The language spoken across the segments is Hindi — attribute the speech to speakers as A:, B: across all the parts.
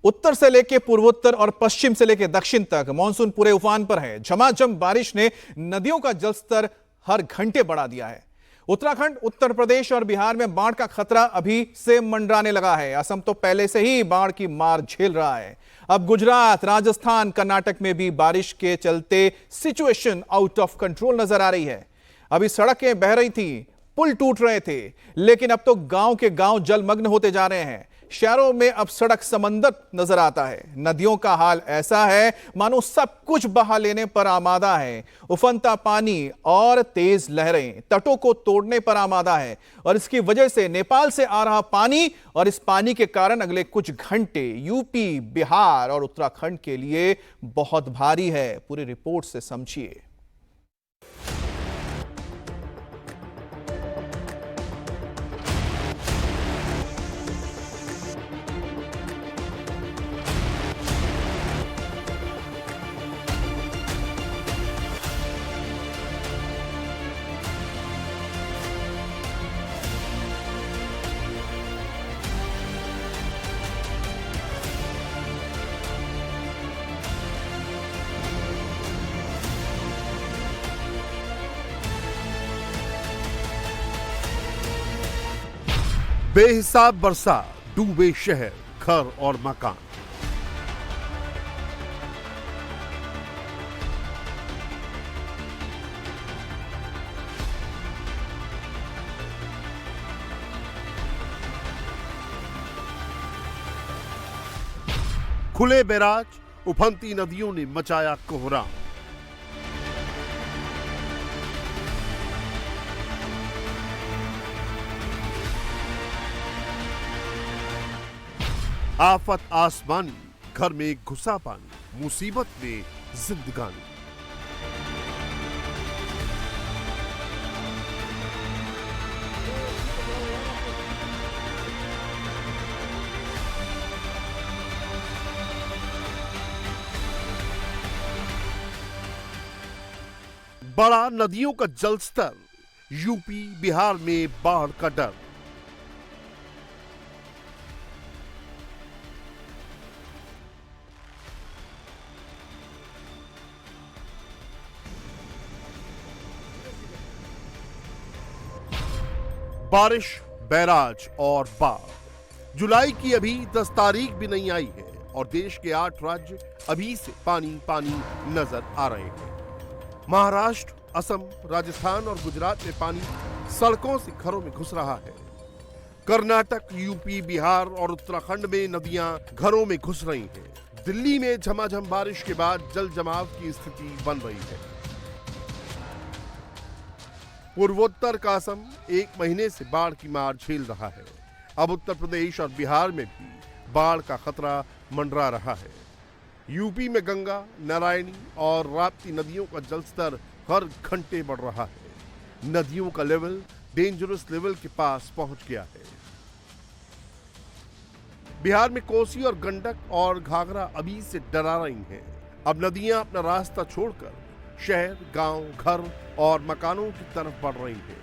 A: उत्तर से लेके पूर्वोत्तर और पश्चिम से लेके दक्षिण तक मानसून पूरे उफान पर है। झमाझम बारिश ने नदियों का जलस्तर हर घंटे बढ़ा दिया है। उत्तराखंड, उत्तर प्रदेश और बिहार में बाढ़ का खतरा अभी से मंडराने लगा है। असम तो पहले से ही बाढ़ की मार झेल रहा है। अब गुजरात, राजस्थान, कर्नाटक में भी बारिश के चलते सिचुएशन आउट ऑफ कंट्रोल नजर आ रही है। अभी सड़कें बह रही थी, पुल टूट रहे थे, लेकिन अब तो गांव के गांव जलमग्न होते जा रहे हैं। शहरों में अब सड़क समंदर नजर आता है। नदियों का हाल ऐसा है मानो सब कुछ बहा लेने पर आमादा है। उफनता पानी और तेज लहरें तटों को तोड़ने पर आमादा है और इसकी वजह से नेपाल से आ रहा पानी और इस पानी के कारण अगले कुछ घंटे यूपी, बिहार और उत्तराखंड के लिए बहुत भारी है। पूरी रिपोर्ट से समझिए।
B: बेहिसाब बरसा, डूबे शहर, घर और मकान। खुले बैराज, उफनती नदियों ने मचाया कोहराम। आफत आसमानी, घर में घुसा पानी, मुसीबत में जिंदगानी। बड़ा नदियों का जलस्तर, यूपी, बिहार में बाढ़ का डर। बारिश, बैराज और बाढ़। जुलाई की अभी 10 तारीख भी नहीं आई है और देश के 8 राज्य अभी से पानी पानी नजर आ रहे हैं। महाराष्ट्र, असम, राजस्थान और गुजरात में पानी सड़कों से घरों में घुस रहा है। कर्नाटक, यूपी, बिहार और उत्तराखंड में नदियां घरों में घुस रही हैं। दिल्ली में झमाझम बारिश के बाद जल जमाव की स्थिति बन रही है। पूर्वोत्तर का असम 1 महीने से बाढ़ की मार झेल रहा है। अब उत्तर प्रदेश और बिहार में भी बाढ़ का खतरा मंडरा रहा है। यूपी में गंगा, नारायणी और राप्ती नदियों का जलस्तर हर घंटे बढ़ रहा है। नदियों का लेवल डेंजरस लेवल के पास पहुंच गया है। बिहार में कोसी और गंडक और घाघरा अभी से डरा रही हैं। अब नदियां अपना रास्ता छोड़कर शहर, गांव, घर और मकानों की तरफ बढ़ रही है।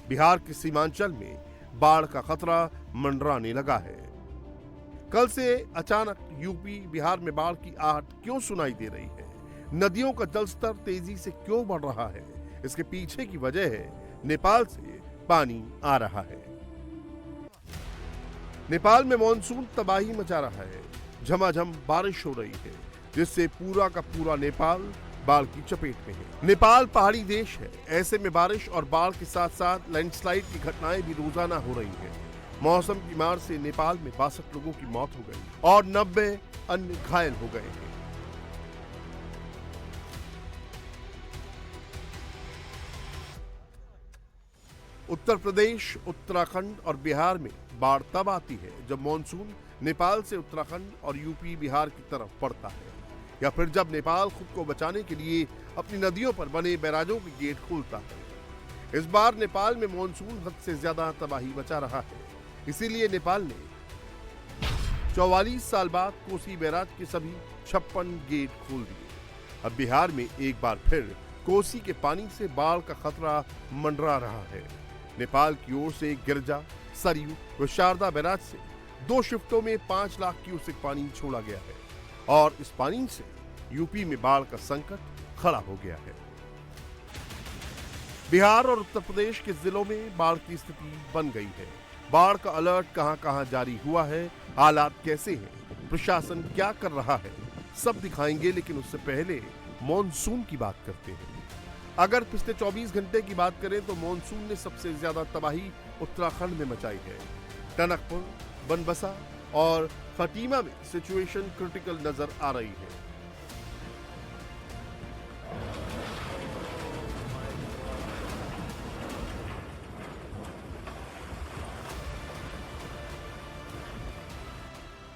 B: बिहार के सीमांचल में बाढ़ का खतरा मंडराने लगा है। कल से अचानक यूपी, बिहार में बाढ़ की आहट क्यों सुनाई दे रही है? नदियों का जलस्तर तेजी से क्यों बढ़ रहा है? इसके पीछे की वजह है नेपाल से पानी आ रहा है। नेपाल में मानसून तबाही मचा रहा है। झमाझम बारिश हो रही है जिससे पूरा का पूरा नेपाल बाढ़ की चपेट में है। नेपाल पहाड़ी देश है, ऐसे में बारिश और बाढ़ के साथ साथ लैंडस्लाइड की घटनाएं भी रोजाना हो रही हैं। मौसम की मार से नेपाल में 62 लोगों की मौत हो गई और 90 अन्य घायल हो गए हैं। उत्तर प्रदेश, उत्तराखंड और बिहार में बाढ़ तब आती है जब मानसून नेपाल से उत्तराखंड और यूपी, बिहार की तरफ बढ़ता है या फिर जब नेपाल खुद को बचाने के लिए अपनी नदियों पर बने बैराजों के गेट खोलता है। इस बार नेपाल में मानसून हद से ज्यादा तबाही मचा रहा है। इसीलिए नेपाल ने 44 साल बाद कोसी बैराज के सभी 56 गेट खोल दिए। अब बिहार में एक बार फिर कोसी के पानी से बाढ़ का खतरा मंडरा रहा है। नेपाल की ओर से गिरजा, सरयू व शारदा बैराज से 2 शिफ्टों में 5 लाख क्यूसेक पानी छोड़ा गया है और इस पानी से यूपी में बाढ़ का संकट खड़ा हो गया है। बिहार और उत्तर प्रदेश के जिलों में बाढ़ की स्थिति बन गई है। बाढ़ का अलर्ट कहां-कहां जारी हुआ है, हालात कैसे हैं, प्रशासन क्या कर रहा है, सब दिखाएंगे। लेकिन उससे पहले मॉनसून की बात करते हैं। अगर पिछले 24 घंटे की बात करें तो मॉनसून ने सबसे ज्यादा तबाही उत्तराखंड में मचाई है। टनकपुर, बनबसा और खटीमा में सिचुएशन क्रिटिकल नजर आ रही है।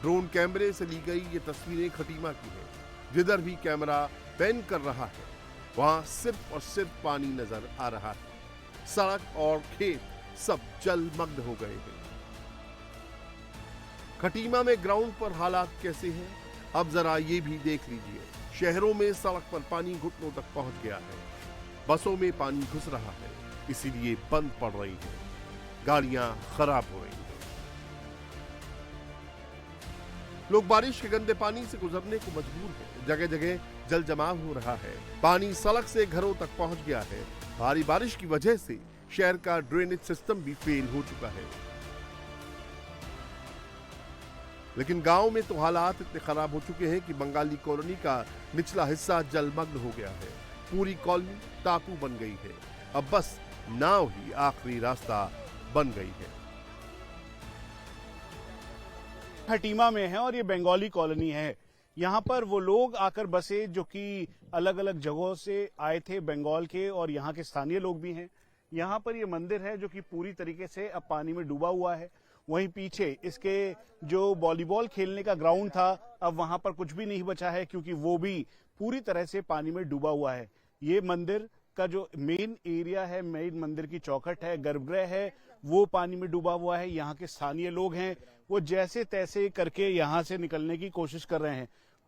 B: ड्रोन कैमरे से ली गई ये तस्वीरें खटीमा की है। जिधर भी कैमरा पैन कर रहा है वहां सिर्फ और सिर्फ पानी नजर आ रहा है। सड़क और खेत सब जलमग्न हो गए हैं। खटीमा में ग्राउंड पर हालात कैसे हैं, अब जरा ये भी देख लीजिए। शहरों में सड़क पर पानी घुटनों तक पहुंच गया है। बसों में पानी घुस रहा है, इसीलिए बंद पड़ रही है। गाड़ियां खराब हो रही हैं। लोग बारिश के गंदे पानी से गुजरने को मजबूर हैं। जगह जगह जल जमाव हो रहा है। पानी सड़क से घरों तक पहुंच गया है। भारी बारिश की वजह से शहर का ड्रेनेज सिस्टम भी फेल हो चुका है। लेकिन गांव में तो हालात इतने खराब हो चुके हैं कि बंगाली कॉलोनी का निचला हिस्सा जलमग्न हो गया है। पूरी कॉलोनी टापू बन गई है। अब बस नाव ही आखिरी रास्ता बन गई है।
C: खटीमा में है और ये बंगाली कॉलोनी है। यहाँ पर वो लोग आकर बसे जो कि अलग अलग जगहों से आए थे बंगाल के, और यहाँ के स्थानीय लोग भी हैं। यहाँ पर ये मंदिर है जो कि पूरी तरीके से अब पानी में डूबा हुआ है। वहीं पीछे इसके जो वॉलीबॉल खेलने का ग्राउंड था, अब वहां पर कुछ भी नहीं बचा है क्योंकि वो भी पूरी तरह से पानी में डूबा हुआ है। ये मंदिर का जो मेन एरिया है, मेन मंदिर की चौखट है, गर्भगृह है, वो पानी में डूबा हुआ है। यहाँ के स्थानीय लोग हैं, वो जैसे तैसे करके यहाँ से निकलने की कोशिश कर रहे हैं।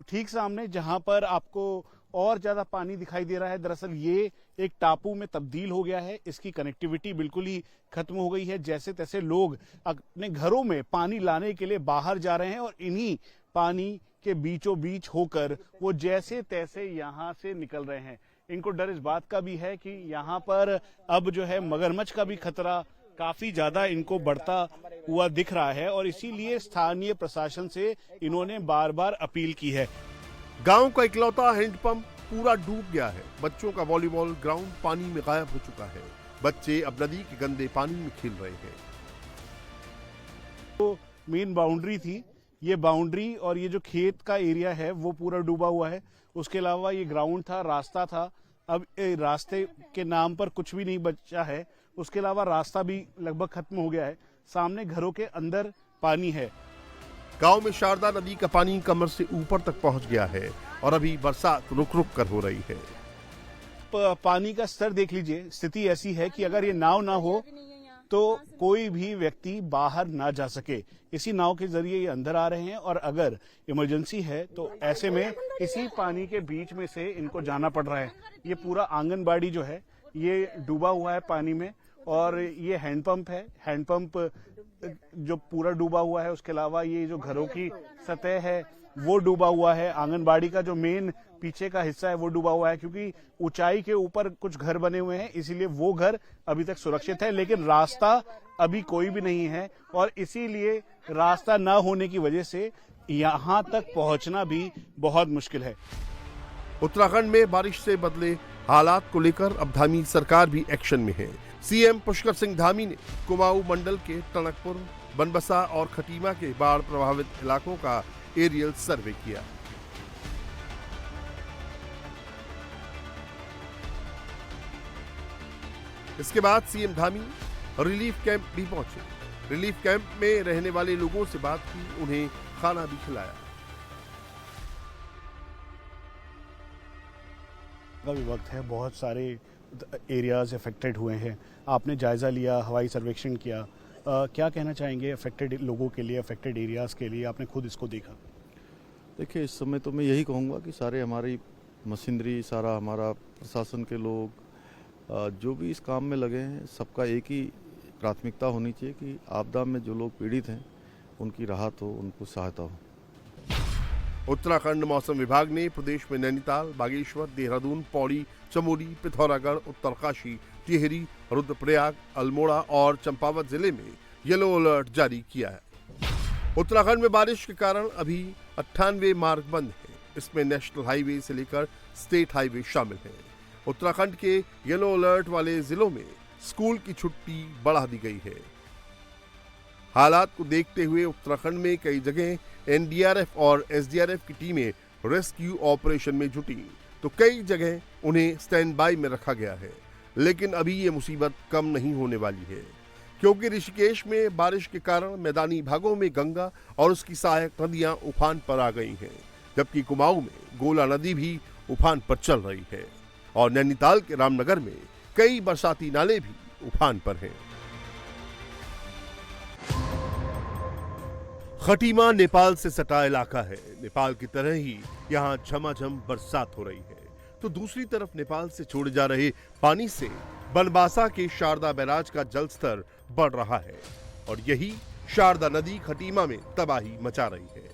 C: ठीक सामने जहां पर आपको और ज्यादा पानी दिखाई दे रहा है, दरअसल ये एक टापू में तब्दील हो गया है। इसकी कनेक्टिविटी बिल्कुल ही खत्म हो गई है। जैसे तैसे लोग अपने घरों में पानी लाने के लिए बाहर जा रहे हैं और इन्हीं पानी के बीचों बीच होकर वो जैसे तैसे यहाँ से निकल रहे हैं। इनको डर इस बात का भी है कि यहाँ पर अब जो है मगरमच्छ का भी खतरा काफी ज्यादा इनको बढ़ता हुआ दिख रहा है, और इसीलिए स्थानीय प्रशासन से इन्होंने बार बार अपील की है।
B: गांव का इकलौता हैंडपंप पूरा डूब गया है। बच्चों का वॉलीबॉल ग्राउंड पानी में गायब हो चुका है। बच्चे अब नदी के गंदे पानी में खेल रहे हैं।
C: तो मेन बाउंड्री थी, ये बाउंड्री और ये जो खेत का एरिया है वो पूरा डूबा हुआ है। उसके अलावा ये ग्राउंड था, रास्ता था, अब रास्ते के नाम पर कुछ भी नहीं बचा है। उसके अलावा रास्ता भी लगभग खत्म हो गया है। सामने घरों के अंदर पानी है।
B: गांव में शारदा नदी का पानी कमर से ऊपर तक पहुंच गया है और अभी बरसात रुक रुक कर हो रही है।
C: पानी का स्तर देख लीजिए। स्थिति ऐसी है कि अगर ये नाव ना हो तो कोई भी व्यक्ति बाहर ना जा सके। इसी नाव के जरिए ये अंदर आ रहे हैं, और अगर इमरजेंसी है तो ऐसे में इसी पानी के बीच में से इनको जाना पड़ रहा है। ये पूरा आंगनबाड़ी जो है ये डूबा हुआ है पानी में, और ये हैंडपंप है। हैंडपंप जो पूरा डूबा हुआ है। उसके अलावा ये जो घरों की सतह है वो डूबा हुआ है। आंगनबाड़ी का जो मेन पीछे का हिस्सा है वो डूबा हुआ है, क्योंकि ऊंचाई के ऊपर कुछ घर बने हुए हैं, इसीलिए वो घर अभी तक सुरक्षित है। लेकिन रास्ता अभी कोई भी नहीं है, और इसीलिए रास्ता न होने की वजह से यहाँ तक पहुंचना भी बहुत मुश्किल है।
B: उत्तराखंड में बारिश से बदले हालात को लेकर अब धामी सरकार भी एक्शन में है। सीएम पुष्कर सिंह धामी ने कुमाऊं मंडल के टनकपुर, बनबसा और खटीमा के बाढ़ प्रभावित इलाकों का एरियल सर्वे किया। इसके बाद सीएम धामी रिलीफ कैंप भी पहुंचे। रिलीफ कैंप में रहने वाले लोगों से बात की, उन्हें खाना भी खिलाया।
C: का भी वक्त है, बहुत सारे एरियाज अफेक्टेड हुए हैं। आपने जायजा लिया, हवाई सर्वेक्षण किया, क्या कहना चाहेंगे अफेक्टेड लोगों के लिए, अफेक्टेड एरियाज के लिए? आपने खुद इसको देखा।
D: देखिए, इस समय तो मैं यही कहूँगा कि सारे हमारी मशीनरी, सारा हमारा प्रशासन के लोग जो भी इस काम में लगे हैं, सबका एक ही प्राथमिकता होनी चाहिए कि आपदा में जो लोग पीड़ित हैं उनकी राहत हो, उनको सहायता हो।
B: उत्तराखंड मौसम विभाग ने प्रदेश में नैनीताल, बागेश्वर, देहरादून, पौड़ी, चमोली, पिथौरागढ़, उत्तरकाशी, टिहरी, रुद्रप्रयाग, अल्मोड़ा और चंपावत जिले में येलो अलर्ट जारी किया है। उत्तराखंड में बारिश के कारण अभी 98 मार्ग बंद हैं। इसमें नेशनल हाईवे से लेकर स्टेट हाईवे शामिल हैं। उत्तराखंड के येलो अलर्ट वाले जिलों में स्कूल की छुट्टी बढ़ा दी गई है। हालात को देखते हुए उत्तराखंड में कई जगह एनडीआरएफ और एसडीआरएफ की टीमें रेस्क्यू ऑपरेशन में जुटी, तो कई जगह उन्हें स्टैंड बाय में रखा गया है। लेकिन अभी ये मुसीबत कम नहीं होने वाली है, क्योंकि ऋषिकेश में बारिश के कारण मैदानी भागों में गंगा और उसकी सहायक नदियां उफान पर आ गई हैं, जबकि कुमाऊं में गोला नदी भी उफान पर चल रही है और नैनीताल के रामनगर में कई बरसाती नाले भी उफान पर हैं। खटीमा नेपाल से सटा इलाका है। नेपाल की तरह ही यहाँ झमाझम बरसात हो रही है, तो दूसरी तरफ नेपाल से छोड़े जा रहे पानी से बनबासा के शारदा बैराज का जलस्तर बढ़ रहा है और यही शारदा नदी खटीमा में तबाही मचा रही है।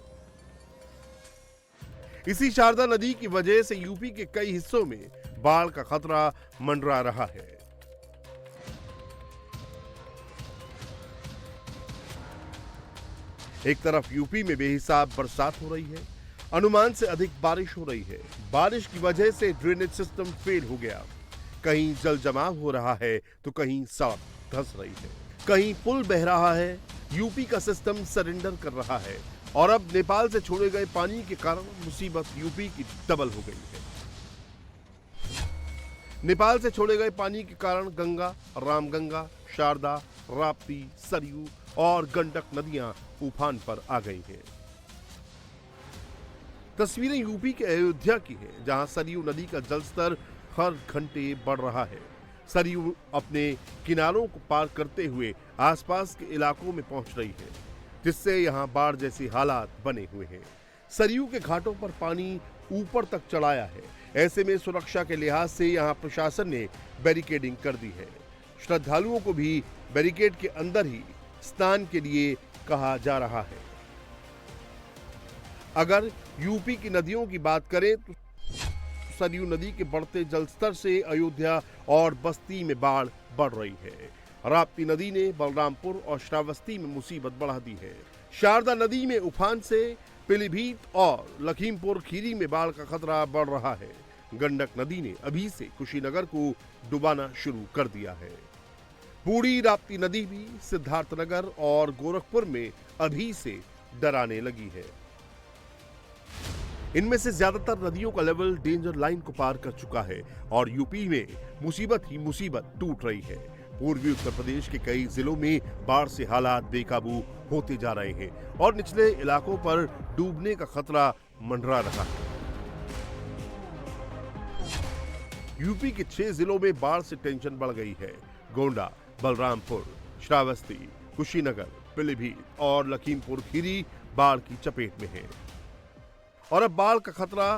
B: इसी शारदा नदी की वजह से यूपी के कई हिस्सों में बाढ़ का खतरा मंडरा रहा है। एक तरफ यूपी में बेहिसाब बरसात हो रही है, अनुमान से अधिक बारिश हो रही है। बारिश की वजह से ड्रेनेज सिस्टम फेल हो गया, कहीं जल जमाव हो रहा है तो कहीं सड़क धंस रही है, कहीं पुल बह रहा है। यूपी का सिस्टम सरेंडर कर रहा है और अब नेपाल से छोड़े गए पानी के कारण मुसीबत यूपी की डबल हो गई है। नेपाल से छोड़े गए पानी के कारण गंगा, रामगंगा, शारदा, राप्ती, सरयू और गंडक नदियां उफान पर आ गई हैं। तस्वीरें यूपी के अयोध्या की हैं, जहां सरयू नदी का जलस्तर हर घंटे बढ़ रहा है। सरयू अपने किनारों को पार करते हुए आसपास के इलाकों में पहुंच रही है, जिससे यहां बाढ़ जैसे हालात बने हुए हैं। सरयू के घाटों पर पानी ऊपर तक चढ़ाया है। ऐसे में सुरक्षा के लिहाज से यहां प्रशासन ने बैरिकेडिंग कर दी है। श्रद्धालुओं को भी बैरिकेड के अंदर ही स्नान के लिए कहा जा रहा है। अगर यूपी की नदियों की बात करें तो सरयू नदी के बढ़ते जलस्तर से अयोध्या और बस्ती में बाढ़ बढ़ रही है। राप्ती नदी ने बलरामपुर और श्रावस्ती में मुसीबत बढ़ा दी है। शारदा नदी में उफान से पीलीभीत और लखीमपुर खीरी में बाढ़ का खतरा बढ़ रहा है। गंडक नदी ने अभी से कुशीनगर को डुबाना शुरू कर दिया है। बूढ़ी राप्ती नदी भी सिद्धार्थनगर और गोरखपुर में अभी से डराने लगी है। इनमें से ज्यादातर नदियों का लेवल डेंजर लाइन को पार कर चुका है और यूपी में मुसीबत ही मुसीबत टूट रही है। पूर्वी उत्तर प्रदेश के कई जिलों में बाढ़ से हालात बेकाबू होते जा रहे हैं और निचले इलाकों पर डूबने का खतरा मंडरा रहा है। यूपी के 6 जिलों में बाढ़ से टेंशन बढ़ गई है। गोंडा, बलरामपुर, श्रावस्ती, कुशीनगर, पीलीभीत और लखीमपुर खीरी बाढ़ की चपेट में है और अब बाढ़ का खतरा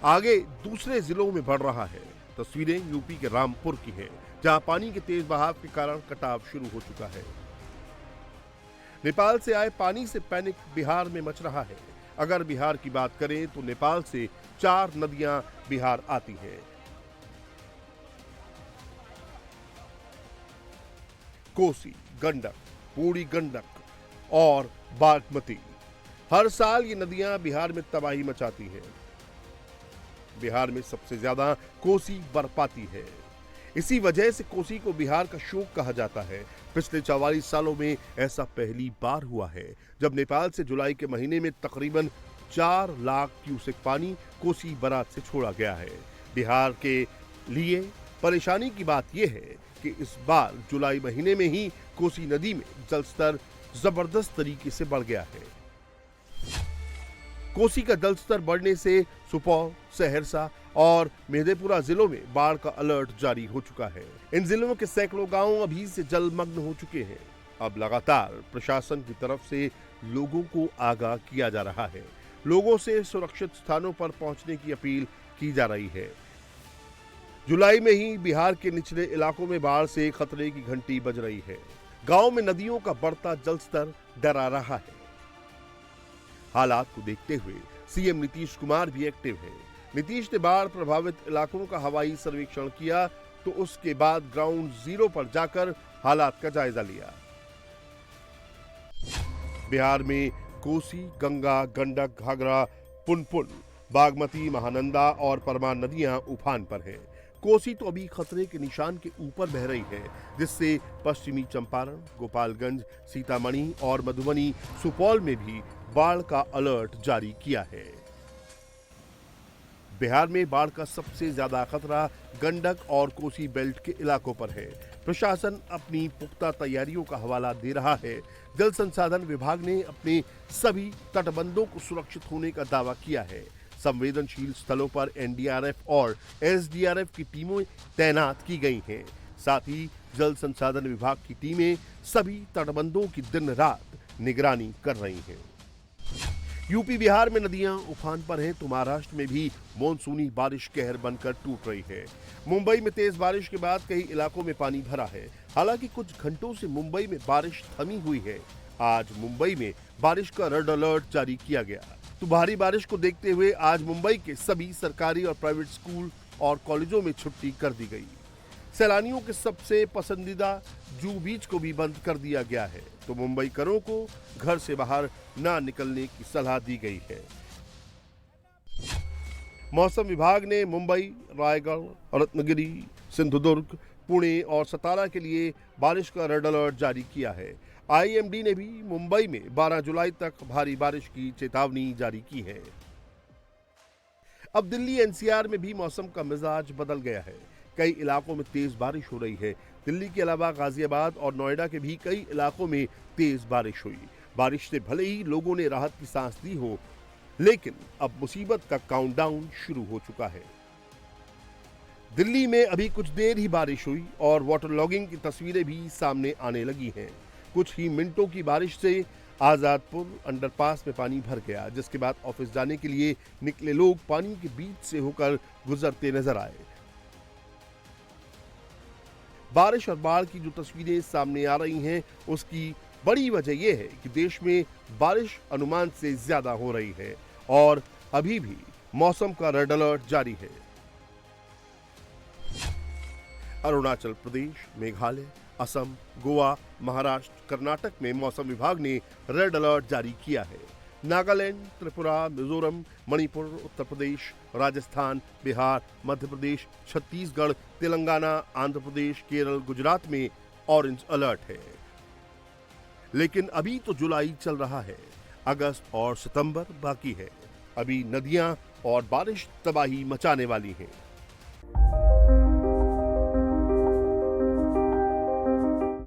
B: आगे दूसरे जिलों में बढ़ रहा है। तस्वीरें यूपी के रामपुर की हैं, जहां पानी के तेज बहाव के कारण कटाव शुरू हो चुका है। नेपाल से आए पानी से पैनिक बिहार में मच रहा है। अगर बिहार की बात करें तो नेपाल से 4 नदियां बिहार आती हैं। कोसी, गंडक, बूढ़ी गंडक और बागमती। हर साल ये नदियां बिहार में तबाही मचाती हैं। बिहार में सबसे ज्यादा कोसी बरपाती है। इसी वजह से कोसी को बिहार का शोक कहा जाता है। पिछले 44 सालों में ऐसा पहली बार हुआ है जब नेपाल से जुलाई के महीने में तकरीबन 4 लाख क्यूसेक पानी कोसी बराज से छोड़ा गया है। बिहार के लिए परेशानी की बात यह है कि इस बार जुलाई महीने में ही कोसी नदी में जलस्तर जबरदस्त तरीके से बढ़ गया है। कोसी का जलस्तर बढ़ने से सुपौल, सहरसा और मेधेपुरा जिलों में बाढ़ का अलर्ट जारी हो चुका है। इन जिलों के सैकड़ों गांव अभी से जलमग्न हो चुके हैं। अब लगातार प्रशासन की तरफ से लोगों को आगाह किया जा रहा है। लोगों से सुरक्षित स्थानों पर पहुंचने की अपील की जा रही है। जुलाई में ही बिहार के निचले इलाकों में बाढ़ से खतरे की घंटी बज रही है। गांव में नदियों का बढ़ता जलस्तर डरा रहा है। हालात को देखते हुए सीएम नीतीश कुमार भी एक्टिव हैं। नीतीश ने बाढ़ प्रभावित इलाकों का हवाई सर्वेक्षण किया तो उसके बाद ग्राउंड जीरो पर जाकर हालात का जायजा लिया। बिहार में कोसी, गंगा, गंडक, घाघरा, पुनपुन, बागमती, महानंदा और परमान नदियां उफान पर हैं। कोसी तो अभी खतरे के निशान के ऊपर बह रही है, जिससे पश्चिमी चंपारण, गोपालगंज, सीतामढ़ी और मधुबनी, सुपौल में भी बाढ़ का अलर्ट जारी किया है। बिहार में बाढ़ का सबसे ज्यादा खतरा गंडक और कोसी बेल्ट के इलाकों पर है। प्रशासन अपनी पुख्ता तैयारियों का हवाला दे रहा है। जल संसाधन विभाग ने अपने सभी तटबंधों को सुरक्षित होने का दावा किया है। संवेदनशील स्थलों पर एनडीआरएफ और एसडीआरएफ की टीमें तैनात की गई हैं। साथ ही जल संसाधन विभाग की टीमें सभी तटबंधों की दिन रात निगरानी कर रही हैं। यूपी बिहार में नदियां उफान पर हैं तो महाराष्ट्र में भी मॉनसूनी बारिश कहर बनकर टूट रही है। मुंबई में तेज बारिश के बाद कई इलाकों में पानी भरा है। हालांकि कुछ घंटों से मुंबई में बारिश थमी हुई है। आज मुंबई में बारिश का रेड अलर्ट जारी किया गया। तो भारी बारिश को देखते हुए आज मुंबई के सभी सरकारी और प्राइवेट स्कूल और कॉलेजों में छुट्टी कर दी गई। सैलानियों के सबसे पसंदीदा जू बीच को भी बंद कर दिया गया है। तो मुंबईकरों को घर से बाहर ना निकलने की सलाह दी गई है। मौसम विभाग ने मुंबई, रायगढ़, रत्नागिरी, सिंधुदुर्ग, पुणे और सतारा के लिए बारिश का रेड अलर्ट जारी किया है। आईएमडी ने भी मुंबई में 12 जुलाई तक भारी बारिश की चेतावनी जारी की है। अब दिल्ली एनसीआर में भी मौसम का मिजाज बदल गया है। कई इलाकों में तेज बारिश हो रही है। दिल्ली के अलावा गाजियाबाद और नोएडा के भी कई इलाकों में तेज बारिश हुई। बारिश से भले ही लोगों ने राहत की सांस ली हो, लेकिन अब मुसीबत का काउंटडाउन शुरू हो चुका है। दिल्ली में अभी कुछ देर ही बारिश हुई और वाटर लॉगिंग की तस्वीरें भी सामने आने लगी हैं। कुछ ही मिनटों की बारिश से आजादपुर अंडरपास में पानी भर गया, जिसके बाद ऑफिस जाने के लिए निकले लोग पानी के बीच से होकर गुजरते नजर आए। बारिश और बाढ़ की जो तस्वीरें सामने आ रही हैं, उसकी बड़ी वजह यह है कि देश में बारिश अनुमान से ज्यादा हो रही है और अभी भी मौसम का रेड अलर्ट जारी है। अरुणाचल प्रदेश, मेघालय, असम, गोवा, महाराष्ट्र, कर्नाटक में मौसम विभाग ने रेड अलर्ट जारी किया है। नागालैंड, त्रिपुरा, मिजोरम, मणिपुर, उत्तर प्रदेश, राजस्थान, बिहार, मध्य प्रदेश, छत्तीसगढ़, तेलंगाना, आंध्र प्रदेश, केरल, गुजरात में ऑरेंज अलर्ट है। लेकिन अभी तो जुलाई चल रहा है, अगस्त और सितंबर बाकी है। अभी नदियां और बारिश तबाही मचाने वाली हैं।